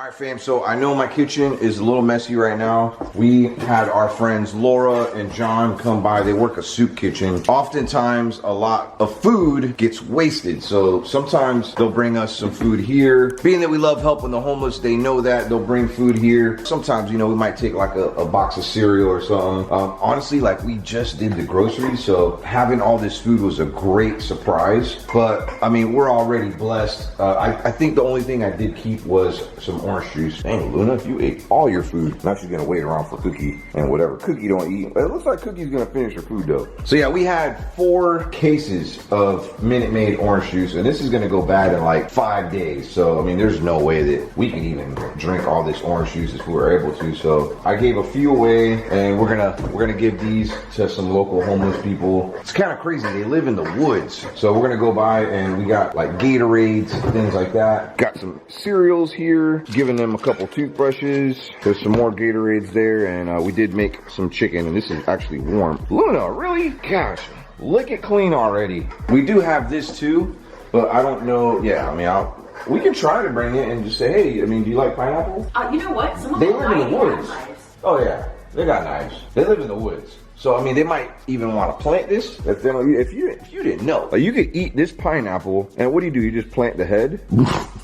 All right, fam, so I know my kitchen is a little messy right now. We had our friends Laura and John come by. They work a soup kitchen. Oftentimes, a lot of food gets wasted. So sometimes they'll bring us some food here. Being that we love helping the homeless, they know that. They'll bring food here. Sometimes, you know, we might take like a box of cereal or something. Honestly, like we just did the groceries, so having all this food was a great surprise. But, I mean, we're already blessed. I think the only thing I did keep was some orange juice. Dang, Luna, if you ate all your food, now she's gonna wait around for Cookie and whatever Cookie don't eat. It looks like Cookie's gonna finish her food though. So yeah, we had 4 cases of Minute Maid orange juice, and this is gonna go bad in like 5 days. So I mean, there's no way that we can even drink all this orange juice if we were able to. So I gave a few away, and we're gonna give these to some local homeless people. It's kind of crazy. They live in the woods, so we're gonna go by and we got like Gatorades, things like that. Got some cereals here, giving them a couple toothbrushes. There's some more Gatorades there, and we did make some chicken, and this is actually warm. Luna, really? Gosh, lick it clean already. We do have this too, but I don't know. Yeah, I mean, we can try to bring it and just say, hey, I mean, do you like pineapple? You know what? Some of they them live in the woods. Oh yeah, they got knives. They live in the woods. So, I mean, they might even want to plant this. If you didn't know, like, you could eat this pineapple, and what do? You just plant the head?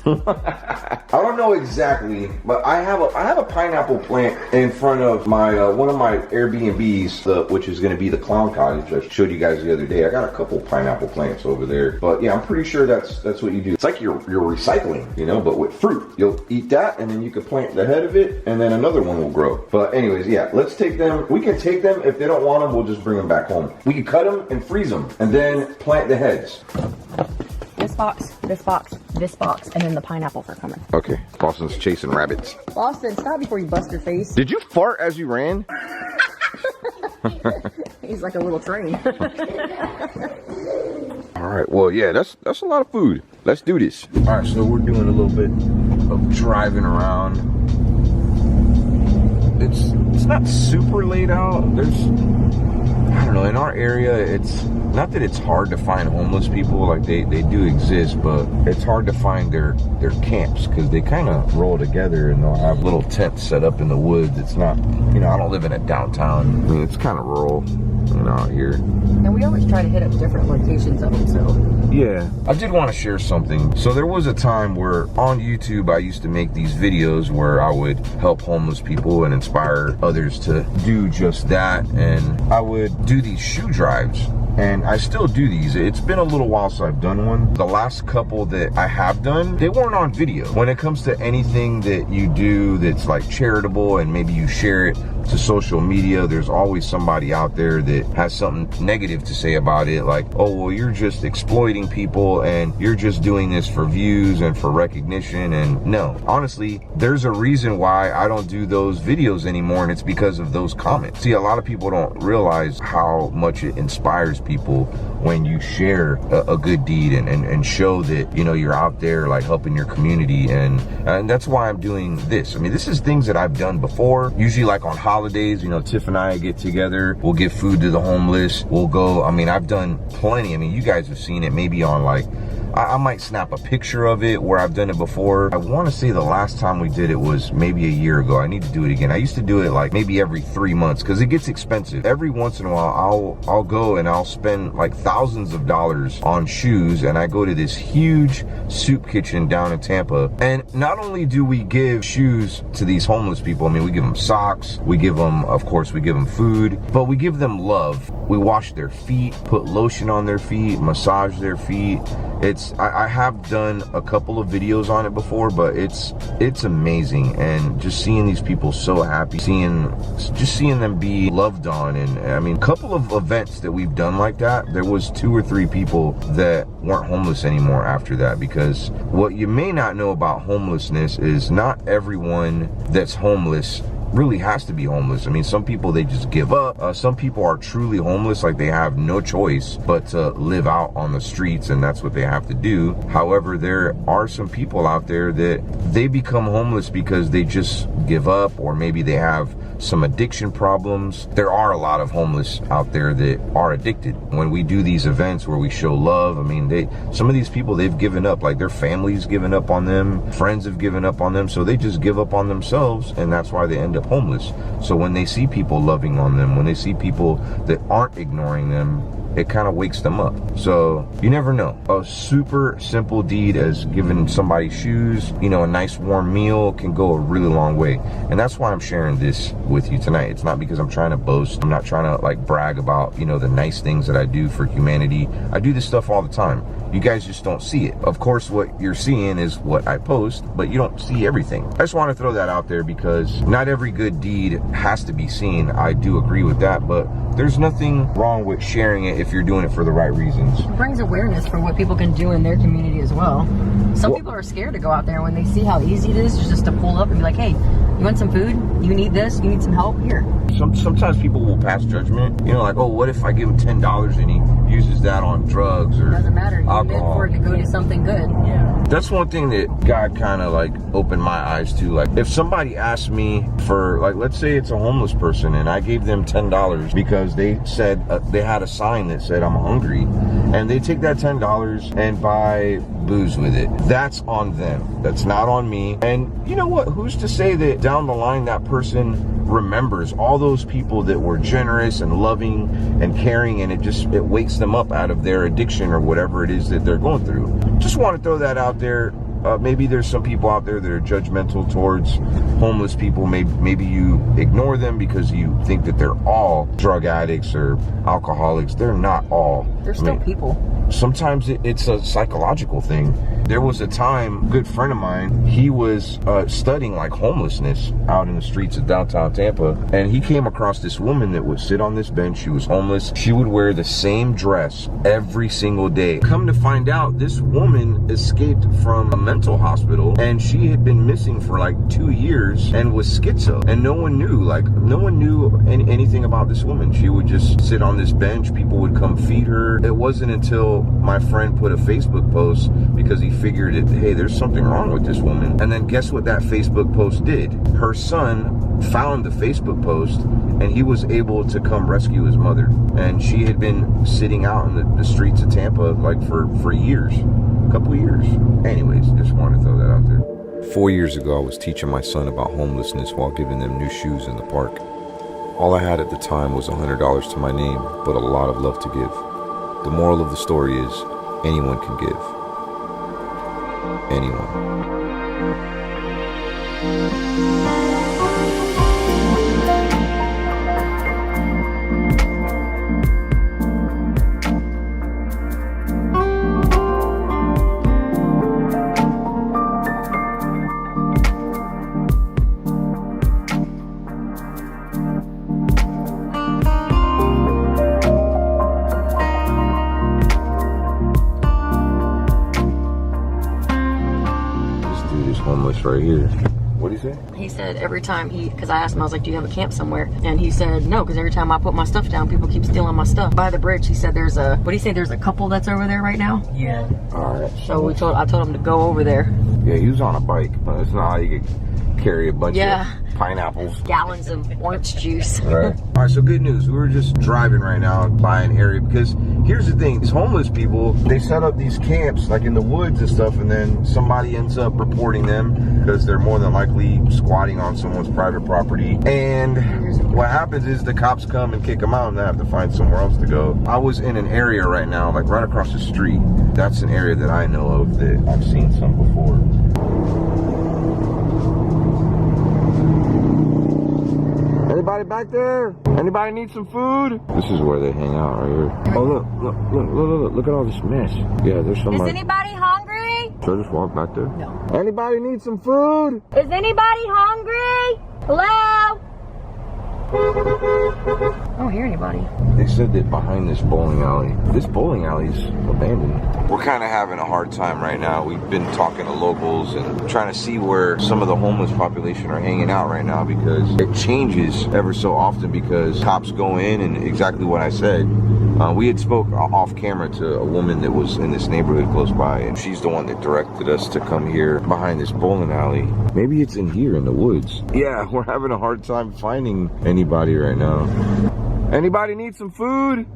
I don't know exactly, but I have a pineapple plant in front of my one of my Airbnbs, which is going to be the Clown Cottage I showed you guys the other day. I got a couple pineapple plants over there, but yeah, I'm pretty sure that's what you do. It's like you're recycling, you know, but with fruit. You'll eat that, and then you can plant the head of it, and then another one will grow. But anyways, yeah, let's take them. We can take them. If they don't want them, we'll just bring them back home. We can cut them and freeze them, and then plant the heads. This box, this box, this box, and then the pineapples are coming. Okay, Boston's chasing rabbits. Boston, stop before you bust your face. Did you fart as you ran? He's like a little train. All right, well, yeah, that's a lot of food. Let's do this. All right, so we're doing a little bit of driving around. It's not super laid out. I don't know, in our area, it's not that it's hard to find homeless people. Like they do exist, but it's hard to find their camps, because they kind of roll together and they'll have little tents set up in the woods. It's not, you know, I don't live in a downtown. I mean, it's kind of rural, you know, out here. And we always try to hit up different locations of them, so. Yeah, I did want to share something. So there was a time where on YouTube I used to make these videos where I would help homeless people and inspire others to do just that. And I would do these shoe drives. And I still do these. It's been a little while since I've done one. The last couple that I have done, they weren't on video. When it comes to anything that you do that's like charitable and maybe you share it to social media, there's always somebody out there that has something negative to say about it. Like, oh, well, you're just exploiting people and you're just doing this for views and for recognition. And no, honestly, there's a reason why I don't do those videos anymore, and it's because of those comments. See, a lot of people don't realize how much it inspires people when you share a good deed and show that, you know, you're out there like helping your community. And that's why I'm doing this. I mean, this is things that I've done before, usually like on holidays. You know, Tiff and I get together, we'll give food to the homeless, we'll go, I mean, I've done plenty. I mean, you guys have seen it maybe on like, I might snap a picture of it where I've done it before. I want to say the last time we did it was maybe a year ago. I need to do it again. I used to do it like maybe every 3 months, because it gets expensive. Every once in a while, I'll go and I'll spend like thousands of dollars on shoes, and I go to this huge soup kitchen down in Tampa. And not only do we give shoes to these homeless people, I mean, we give them socks, we give them, of course, we give them food, but we give them love. We wash their feet, put lotion on their feet, massage their feet. I have done a couple of videos on it before, but it's amazing. And just seeing these people so happy, just seeing them be loved on. And I mean, a couple of events that we've done like that, there was 2 or 3 people that weren't homeless anymore after that. Because what you may not know about homelessness is not everyone that's homeless really has to be homeless. I mean, some people, they just give up. Some people are truly homeless, like they have no choice but to live out on the streets, and that's what they have to do. However, there are some people out there that they become homeless because they just give up, or maybe they have some addiction problems. There are a lot of homeless out there that are addicted. When we do these events where we show love, I mean, some of these people, they've given up, like their families given up on them, friends have given up on them, so they just give up on themselves, and that's why they end up homeless. So when they see people loving on them, when they see people that aren't ignoring them, it kind of wakes them up. So you never know. A super simple deed as giving somebody shoes, you know, a nice warm meal can go a really long way. And that's why I'm sharing this with you tonight. It's not because I'm trying to boast. I'm not trying to like brag about, you know, the nice things that I do for humanity. I do this stuff all the time. You guys just don't see it. Of course, what you're seeing is what I post, but you don't see everything. I just want to throw that out there because not every good deed has to be seen. I do agree with that, but there's nothing wrong with sharing it if you're doing it for the right reasons. It brings awareness for what people can do in their community as well. Some people are scared to go out there when they see how easy it is just to pull up and be like, hey, you want some food? You need this? You need some help? Here. Sometimes people will pass judgment. You know, like, oh, what if I give him $10 and he uses that on drugs or doesn't matter. You alcohol? meant for it to go to something good. Yeah. That's one thing that God kind of like opened my eyes to. Like, if somebody asked me for, like, let's say it's a homeless person and I gave them $10 because they said they had a sign that said I'm hungry, and they take that $10 and buy booze with it. That's on them. That's not on me. And you know what? Who's to say that down the line that person remembers all those people that were generous and loving and caring, and it wakes them up out of their addiction or whatever it is that they're going through. Just want to throw that out there. Maybe there's some people out there that are judgmental towards homeless people. Maybe you ignore them because you think that they're all drug addicts or alcoholics. They're not all. They're still people. Sometimes it's a psychological thing. There was a time, a good friend of mine, he was studying like homelessness out in the streets of downtown Tampa, and he came across this woman that would sit on this bench. She was homeless. She would wear the same dress every single day. Come to find out, this woman escaped from a mental hospital, and she had been missing for like 2 years and was schizo, and no one knew anything about this woman. She would just sit on this bench. People would come feed her. It wasn't until my friend put a Facebook post, because he figured it, hey, there's something wrong with this woman. And then guess what that Facebook post did? Her son found the Facebook post, and he was able to come rescue his mother. And she had been sitting out in the streets of Tampa like for years, a couple years. Anyways, just wanted to throw that out there. 4 years ago, I was teaching my son about homelessness while giving them new shoes in the park. All I had at the time was $100 to my name, but a lot of love to give. The moral of the story is, anyone can give. Anyone. Homeless right here. What did he say? He said every time because I asked him, I was like, do you have a camp somewhere? And he said no, because every time I put my stuff down, people keep stealing my stuff. By the bridge, he said there's a couple that's over there right now? Yeah. Alright. So I told him to go over there. Yeah, he was on a bike. It's not how you could carry a bunch of pineapples. Gallons of orange juice. Right. Alright, so good news. We were just driving right now by an area, because here's the thing. These homeless people, they set up these camps like in the woods and stuff, and then somebody ends up reporting them because they're more than likely squatting on someone's private property. And what happens is the cops come and kick them out, and they have to find somewhere else to go. I was in an area right now, like right across the street. That's an area that I know of that I've seen some before. Anybody back there? Anybody need some food? This is where they hang out right here. Oh, look at all this mess. Yeah, there's somebody. Is anybody hungry? Should I just walk back there? No. Anybody need some food? Is anybody hungry? Hello? I don't hear anybody. They said that behind this bowling alley is abandoned. we're kind of having a hard time right now. We've been talking to locals and trying to see where some of the homeless population are hanging out right now, because it changes ever so often because cops go in and exactly what I said. We had spoke off camera to a woman that was in this neighborhood close by, and she's the one that directed us to come here behind this bowling alley. Maybe it's in here in the woods. Yeah, we're having a hard time finding anybody right now. Anybody need some food?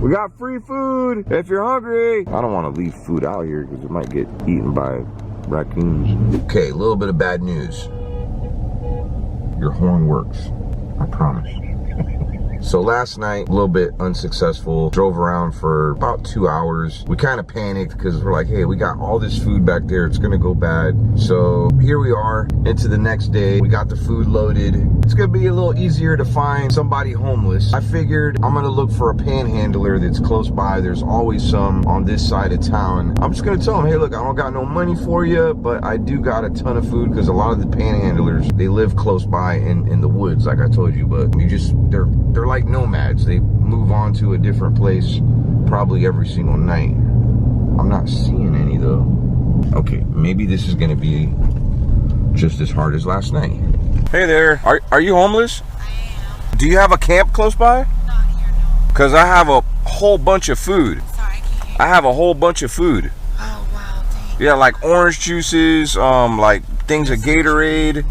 We got free food if you're hungry. I don't want to leave food out here because it might get eaten by raccoons. Okay, a little bit of bad news. Your horn works, I promise. So last night, a little bit unsuccessful. Drove around for about 2 hours. We kind of panicked because we're like, hey, we got all this food back there. It's gonna go bad. So here we are into the next day. We got the food loaded. It's gonna be a little easier to find somebody homeless. I figured I'm gonna look for a panhandler that's close by. There's always some on this side of town. I'm just gonna tell them, hey, look, I don't got no money for you, but I do got a ton of food, because a lot of the panhandlers, they live close by in the woods, like I told you, but you just, they're like nomads. They move on to a different place probably every single night. I'm not seeing any though. Okay, maybe this is gonna be just as hard as last night. Hey there, are you homeless? I am. Do you have a camp close by? Not here, no. Because I have a whole bunch of food. Sorry, I can't hear you. I have a whole bunch of food. Oh, wow, dang. Yeah, like orange juices, like things of Gatorade,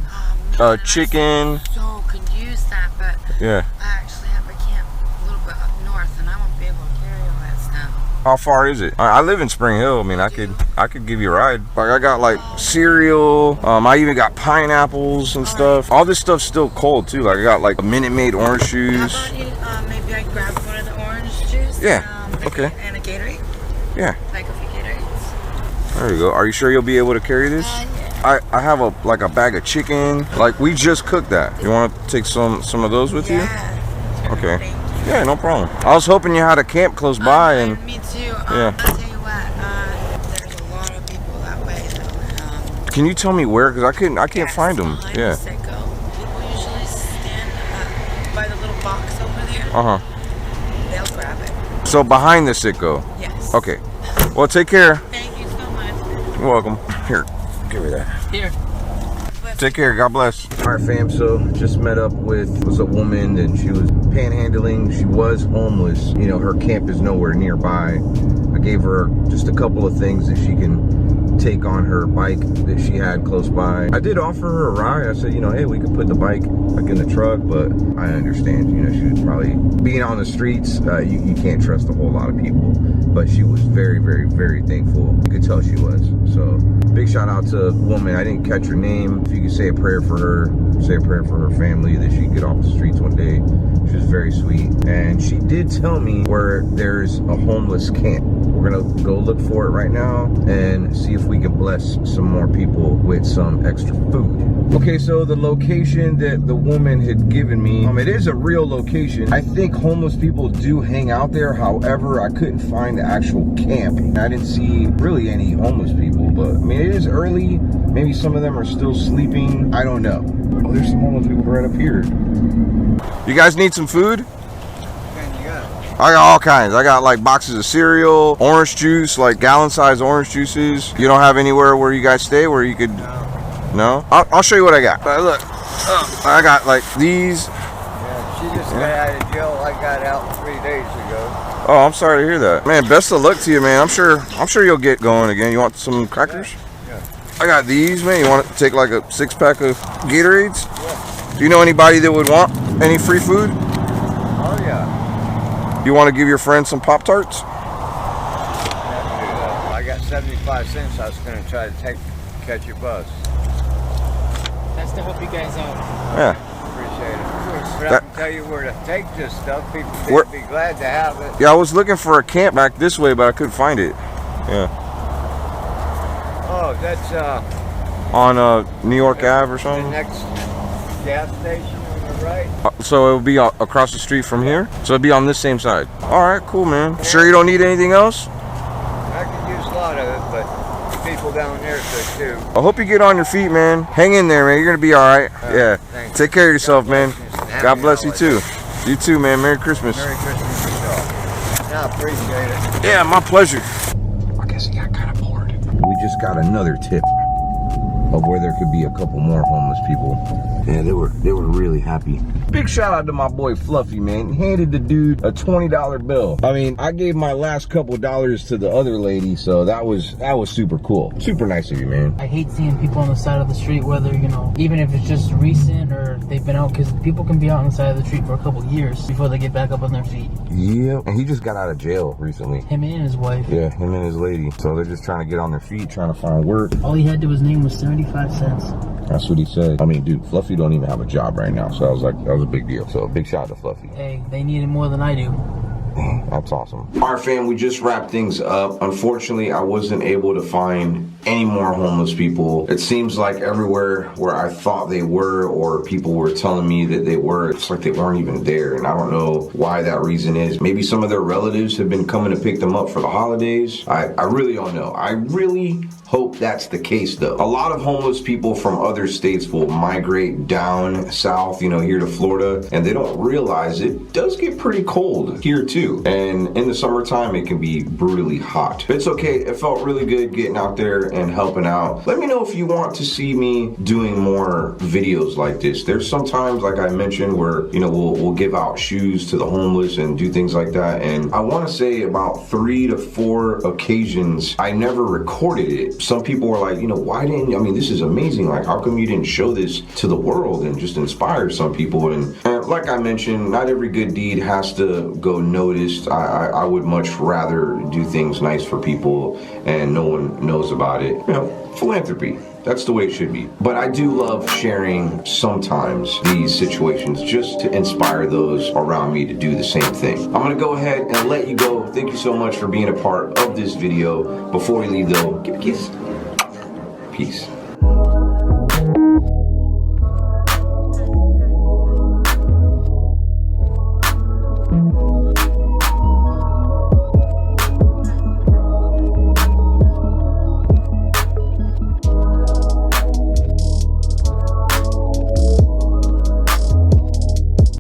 Man, chicken. I so could use that, but Yeah. I actually have a camp a little bit up north, and I won't be able to carry all that stuff. How far is it? I live in Spring Hill. I mean, I could give you a ride. Like, I got like cereal. I even got pineapples and stuff. All this stuff's still cold too. Like, I got like a Minute Maid orange How juice. about you, maybe I grab one of the orange juice? Yeah, okay. And a Gatorade? Yeah, Like a few Gatorades? there you go. Are you sure you'll be able to carry this? Yeah. I have a bag of chicken. Like, we just cooked that. You want to take some of those with you? Yeah. Okay. Thank you. Yeah, no problem. I was hoping you had a camp close by, and Me too. Yeah. I'll tell you what, there's a lot of people that way though. can you tell me where? Because I can't find them. Behind Yeah. the Sicko. People usually stand by the little box over there. They'll grab it. So behind the Sitco. Yes. Okay. Well, take care. Thank you so much. You're welcome. Here, give me that. Here. Take care. God bless. All right, fam. So just met up with a woman, and she was panhandling. She was homeless. You know, her camp is nowhere nearby. I gave her just a couple of things that she can take on her bike that she had close by. I did offer her a ride. I said, you know, hey, we could put the bike like in the truck, but I understand, you know, she was probably being on the streets. You can't trust a whole lot of people, but she was very, very, very thankful. You could tell she was. So big shout out to the woman. I didn't catch her name. If you could say a prayer for her, say a prayer for her family, that she could get off the streets one day. She was very sweet. And she did tell me where there's a homeless camp. We're gonna go look for it right now and see if we can bless some more people with some extra food. Okay, so the location that the woman had given me, it is a real location. I think homeless people do hang out there. However, I couldn't find the actual camp. I didn't see really any homeless people, but I mean, it is early. Maybe some of them are still sleeping. I don't know. Oh, there's some homeless people right up here. You guys need some food? I got all kinds. I got like boxes of cereal, orange juice, like gallon-sized orange juices. You don't have anywhere where you guys stay where you could? No? I'll show you what I got. Look, I got like these. Yeah, she just got out of jail. I got out 3 days ago. Oh, I'm sorry to hear that. Man, best of luck to you, man. I'm sure you'll get going again. You want some crackers? Yeah. I got these, man. You want to take like a 6-pack of Gatorades? Yeah. Do you know anybody that would want any free food? Oh, yeah. You want to give your friend some Pop-Tarts? I got 75 cents. I was going to try to catch your bus. That's to help you guys out. Yeah. Appreciate it. But I can tell you where to take this stuff. People would be glad to have it. Yeah, I was looking for a camp back this way, but I couldn't find it. Yeah. Oh, that's On New York Ave or the something? next gas station on the right. So it'll be across the street from here? So it'll be on this same side. All right, cool, man. Sure you don't need anything else? I could use a lot of it, but people down there could too. I hope you get on your feet, man. Hang in there, man. You're going to be all right. Yeah. Thanks. Take care of yourself, man. Happy God bless you, too. holidays. You too, man. Merry Christmas. Merry Christmas yourself. I appreciate it. Yeah, my pleasure. I guess just got another tip of where there could be a couple more homeless people. Yeah, they were really happy. Big shout out to my boy Fluffy, man. He handed the dude a $20 bill. I mean, I gave my last couple dollars to the other lady, so that was super cool. Super nice of you, man. I hate seeing people on the side of the street, whether, you know, even if it's just recent or they've been out, because people can be out on the side of the street for a couple years before they get back up on their feet. Yeah, and he just got out of jail recently. Him and his wife. Yeah, him and his lady. So they're just trying to get on their feet, trying to find work. All he had to his name was 75 cents. That's what he said. I mean, dude, Fluffy don't even have a job right now, so I was like, that was a big deal. So big shout out to Fluffy. Hey, they need it more than I do. That's awesome. All right, fam, we just wrapped things up. Unfortunately, I wasn't able to find any more homeless people. It seems like everywhere where I thought they were, or people were telling me that they were, it's like they weren't even there. And I don't know why that reason is. Maybe some of their relatives have been coming to pick them up for the holidays. I really don't know. I really hope that's the case, though. A lot of homeless people from other states will migrate down south, you know, here to Florida, and they don't realize it does get pretty cold here too. And in the summertime, it can be brutally hot. It's okay. It felt really good getting out there and helping out. Let me know if you want to see me doing more videos like this. There's sometimes, like I mentioned, where, you know, we'll give out shoes to the homeless and do things like that. And I want to say about 3 to 4 occasions, I never recorded it. Some people were like, you know, why didn't, I mean, this is amazing. Like, how come you didn't show this to the world and just inspire some people? And like I mentioned, not every good deed has to go noticed. I would much rather do things nice for people and no one knows about it. You know, philanthropy. That's the way it should be. But I do love sharing sometimes these situations just to inspire those around me to do the same thing. I'm gonna go ahead and let you go. Thank you so much for being a part of this video. Before we leave though, give a kiss. Peace.